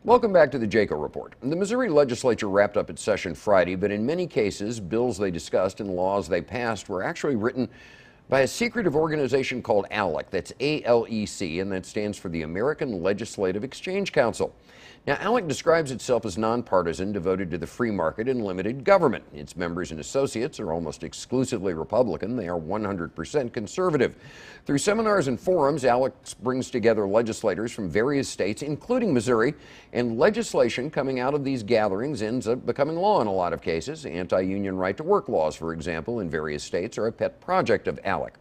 Welcome back to the Jaco Report. The Missouri Legislature wrapped up its session Friday, but in many cases, bills they discussed and laws they passed were actually written by a secretive organization called ALEC. That's ALEC, and that stands for the American Legislative Exchange Council. Now, ALEC describes itself as nonpartisan, devoted to the free market and limited government. Its members and associates are almost exclusively Republican. They are 100% conservative. Through seminars and forums, ALEC brings together legislators from various states, including Missouri, and legislation coming out of these gatherings ends up becoming law in a lot of cases. Anti-union right-to-work laws, for example, in various states are a pet project of ALEC.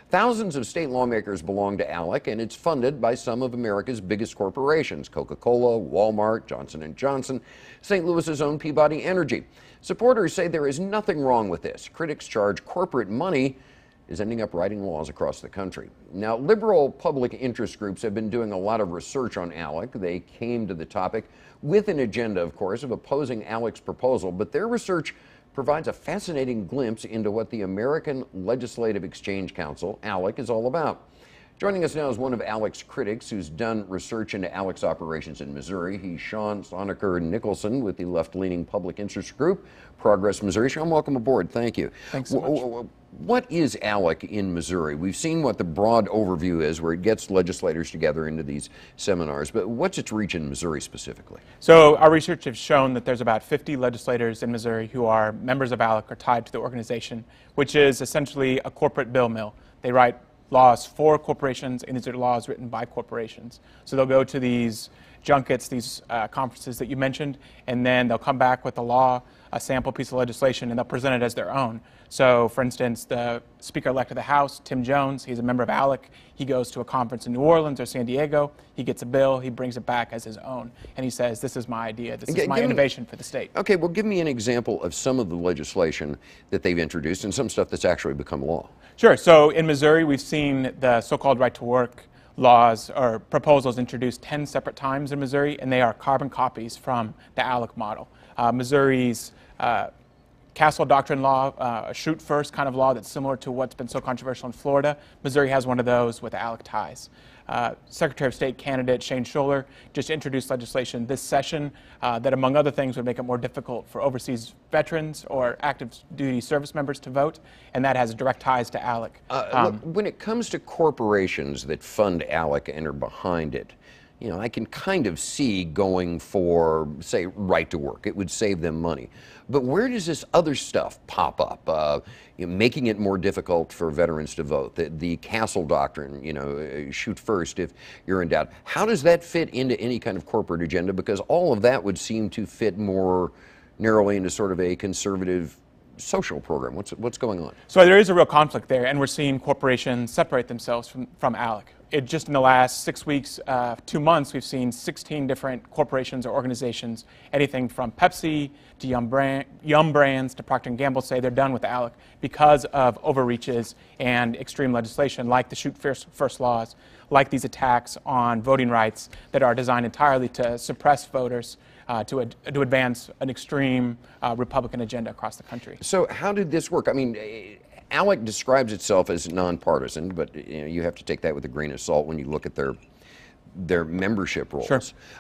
Thousands of state lawmakers belong to ALEC, and it's funded by some of America's biggest corporations: Coca-Cola, Walmart, Johnson & Johnson, St. Louis's own Peabody Energy. Supporters say there is nothing wrong with this. Critics charge corporate money is ending up writing laws across the country. Now, liberal public interest groups have been doing a lot of research on ALEC. They came to the topic with an agenda, of course, of opposing ALEC's proposal, but their research provides a fascinating glimpse into what the American Legislative Exchange Council, ALEC, is all about. Joining us now is one of ALEC's critics who's done research into ALEC's operations in Missouri. He's Soendker Nicholson with the left-leaning public interest group, Progress Missouri. Sean, welcome aboard. Thank you. Thanks so much. What is ALEC in Missouri? We've seen what the broad overview is, where it gets legislators together into these seminars, but what's its reach in Missouri specifically? So our research has shown that there's about 50 legislators in Missouri who are members of ALEC or tied to the organization, which is essentially a corporate bill mill. They write laws for corporations, and these are laws written by corporations. So they'll go to these junkets, these conferences that you mentioned, and then they'll come back with a law, a sample piece of legislation, and they'll present it as their own. So, for instance, the Speaker-elect of the House, Tim Jones, he's a member of ALEC. He goes to a conference in New Orleans or San Diego. He gets a bill. He brings it back as his own. And he says, this is my idea. This is my innovation for the state. Okay, well, give me an example of some of the legislation that they've introduced and some stuff that's actually become law. Sure. So in Missouri, we've seen the so-called right-to-work laws or proposals introduced 10 separate times in Missouri, and they are carbon copies from the ALEC model. Missouri's Castle Doctrine law, a shoot first kind of law that's similar to what's been so controversial in Florida. Missouri has one of those with ALEC ties. Secretary of State candidate Shane Scholler just introduced legislation this session that, among other things, would make it more difficult for overseas veterans or active duty service members to vote, and that has direct ties to ALEC. Look, when it comes to corporations that fund ALEC and are behind it, you know, I can kind of see going for, say, right to work. It would save them money. But where does this other stuff pop up? You know, making it more difficult for veterans to vote, the Castle Doctrine, you know, shoot first if you're in doubt. How does that fit into any kind of corporate agenda? Because all of that would seem to fit more narrowly into sort of a conservative social program. What's going on? So there is a real conflict there, and we're seeing corporations separate themselves from ALEC. Just in the last 6 weeks, 2 months, we've seen 16 different corporations or organizations, anything from Pepsi to Yum Brands to Procter & Gamble, say they're done with ALEC because of overreaches and extreme legislation like the shoot first laws, like these attacks on voting rights that are designed entirely to suppress voters, to advance an extreme Republican agenda across the country. So how did this work? I mean, ALEC describes itself as nonpartisan, but you know, you have to take that with a grain of salt when you look at their membership rolls. Sure.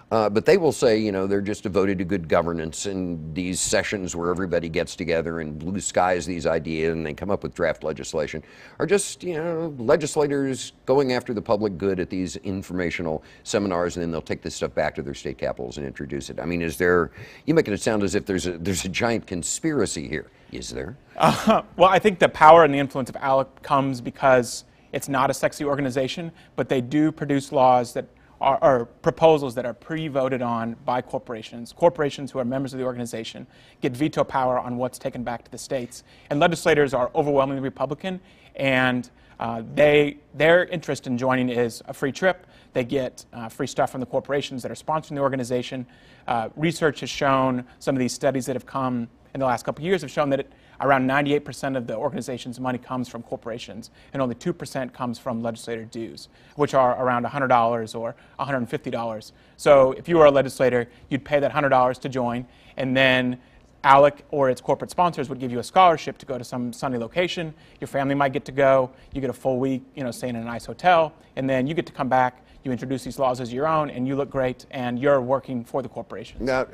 But they will say, you know, they're just devoted to good governance, and these sessions where everybody gets together and blue skies these ideas and they come up with draft legislation are just, you know, legislators going after the public good at these informational seminars, and then they'll take this stuff back to their state capitals and introduce it. I mean, is there, you make it sound as if there's a giant conspiracy here. Is there? Well, I think the power and the influence of ALEC comes because it's not a sexy organization, but they do produce laws that are proposals that are pre-voted on by corporations. Corporations who are members of the organization get veto power on what's taken back to the states. And legislators are overwhelmingly Republican, and their interest in joining is a free trip. They get free stuff from the corporations that are sponsoring the organization. Research has shown, some of these studies that have come in the last couple of years have shown that around 98% of the organization's money comes from corporations, and only 2% comes from legislator dues, which are around $100 or $150. So if you were a legislator, you'd pay that $100 to join, and then ALEC or its corporate sponsors would give you a scholarship to go to some sunny location. Your family might get to go. You get a full week, you know, staying in a nice hotel, and then you get to come back. you introduce these laws as your own, and you look great, and you're working for the corporations. Now,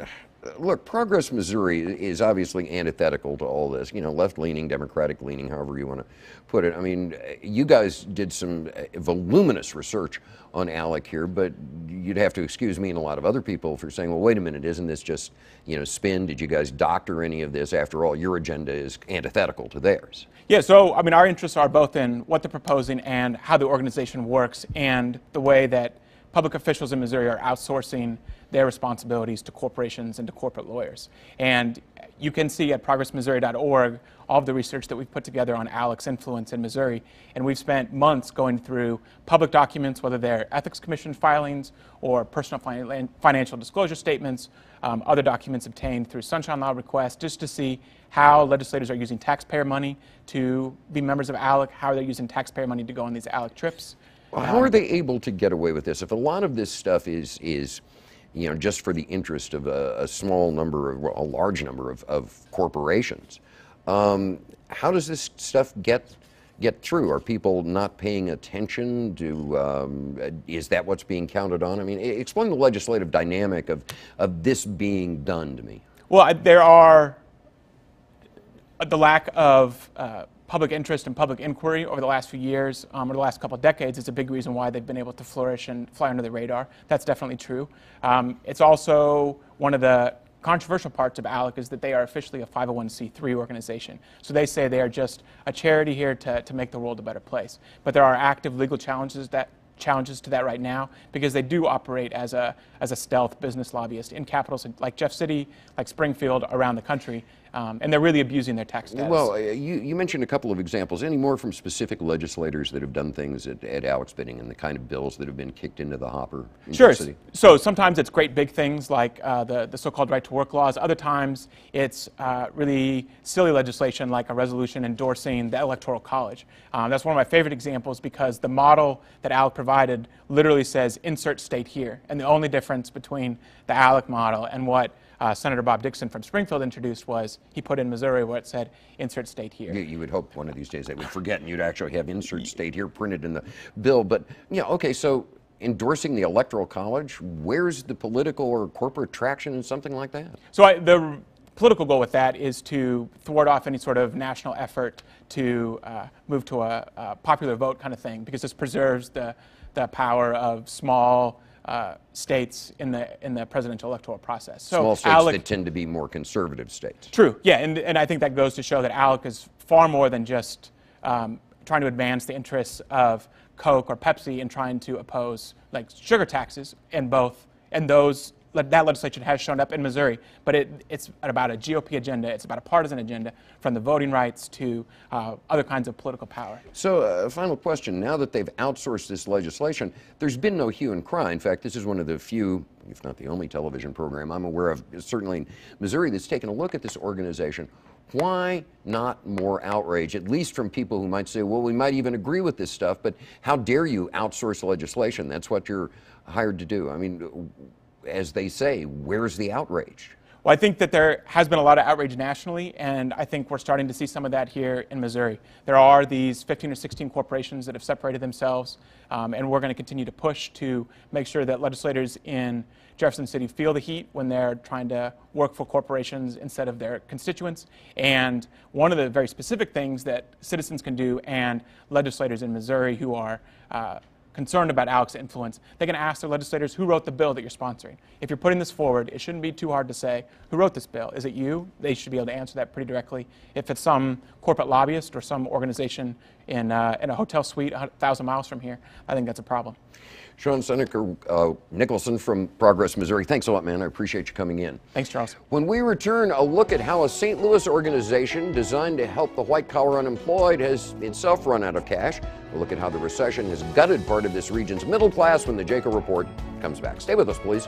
look, Progress Missouri is obviously antithetical to all this, you know, left-leaning, Democratic-leaning, however you want to put it. I mean, you guys did some voluminous research on ALEC here, but you'd have to excuse me and a lot of other people for saying, well, wait a minute, isn't this just, you know, spin? Did you guys doctor any of this? After all, your agenda is antithetical to theirs. Yeah, so, I mean, our interests are both in what they're proposing and how the organization works and the way that public officials in Missouri are outsourcing their responsibilities to corporations and to corporate lawyers. And you can see at progressmissouri.org all of the research that we've put together on ALEC's influence in Missouri. And we've spent months going through public documents, whether they're Ethics Commission filings or personal financial disclosure statements, other documents obtained through Sunshine Law requests, just to see how legislators are using taxpayer money to be members of ALEC, how they're using taxpayer money to go on these ALEC trips. Well, how are they able to get away with this? If a lot of this stuff is you know, just for the interest of a small number of, well, a large number of corporations, how does this stuff get through? Are people not paying attention? Is that what's being counted on? I mean, explain the legislative dynamic of this being done to me. Well, there are the lack of public interest and public inquiry over the last few years, or the last couple of decades, is a big reason why they've been able to flourish and fly under the radar. That's definitely true. It's also one of the controversial parts of ALEC is that they are officially a 501c3 organization. So they say they are just a charity here to make the world a better place. But there are active legal challenges to that right now, because they do operate as a stealth business lobbyist in capitals like Jeff City, like Springfield, around the country, and they're really abusing their tax status. Well, you mentioned a couple of examples. Any more from specific legislators that have done things at ALEC's bidding and the kind of bills that have been kicked into the hopper in Sure. Jeff City? So sometimes it's great big things like the so-called right-to-work laws. Other times it's really silly legislation like a resolution endorsing the Electoral College. That's one of my favorite examples, because the model that ALEC provided literally says insert state here. And the only difference between the ALEC model and what Senator Bob Dixon from Springfield introduced was he put in Missouri where it said insert state here. You would hope one of these days they would forget and you'd actually have insert state here printed in the bill. But, yeah, okay, so endorsing the Electoral College, where's the political or corporate traction in something like that? So the political goal with that is to thwart off any sort of national effort to move to a popular vote kind of thing, because this preserves the power of small states in the presidential electoral process. So small states ALEC, that tend to be more conservative states. True, yeah, and I think that goes to show that ALEC is far more than just trying to advance the interests of Coke or Pepsi and trying to oppose like sugar taxes, and that legislation has shown up in Missouri, but it's about a GOP agenda, it's about a partisan agenda, from the voting rights to other kinds of political power. So, final question. Now that they've outsourced this legislation, there's been no hue and cry. In fact, this is one of the few, if not the only television program I'm aware of, certainly in Missouri, that's taken a look at this organization. Why not more outrage, at least from people who might say, well, we might even agree with this stuff, but how dare you outsource legislation? That's what you're hired to do. I mean, as they say, where's the outrage? Well, I think that there has been a lot of outrage nationally, and I think we're starting to see some of that here in Missouri. There are these 15 or 16 corporations that have separated themselves, and we're going to continue to push to make sure that legislators in Jefferson City feel the heat when they're trying to work for corporations instead of their constituents. And one of the very specific things that citizens can do, and legislators in Missouri who are concerned about ALEC's influence, they can ask their legislators who wrote the bill that you're sponsoring. If you're putting this forward, it shouldn't be too hard to say, who wrote this bill? Is it you? They should be able to answer that pretty directly. If it's some corporate lobbyist or some organization in a hotel suite 1,000 miles from here, I think that's a problem. Soendker, Nicholson from Progress Missouri, thanks a lot, man. I appreciate you coming in. Thanks, Charles. When we return, a look at how a St. Louis organization designed to help the white-collar unemployed has itself run out of cash. We'll look at how the recession has gutted part of this region's middle class when the Jaco report comes back. Stay with us, please.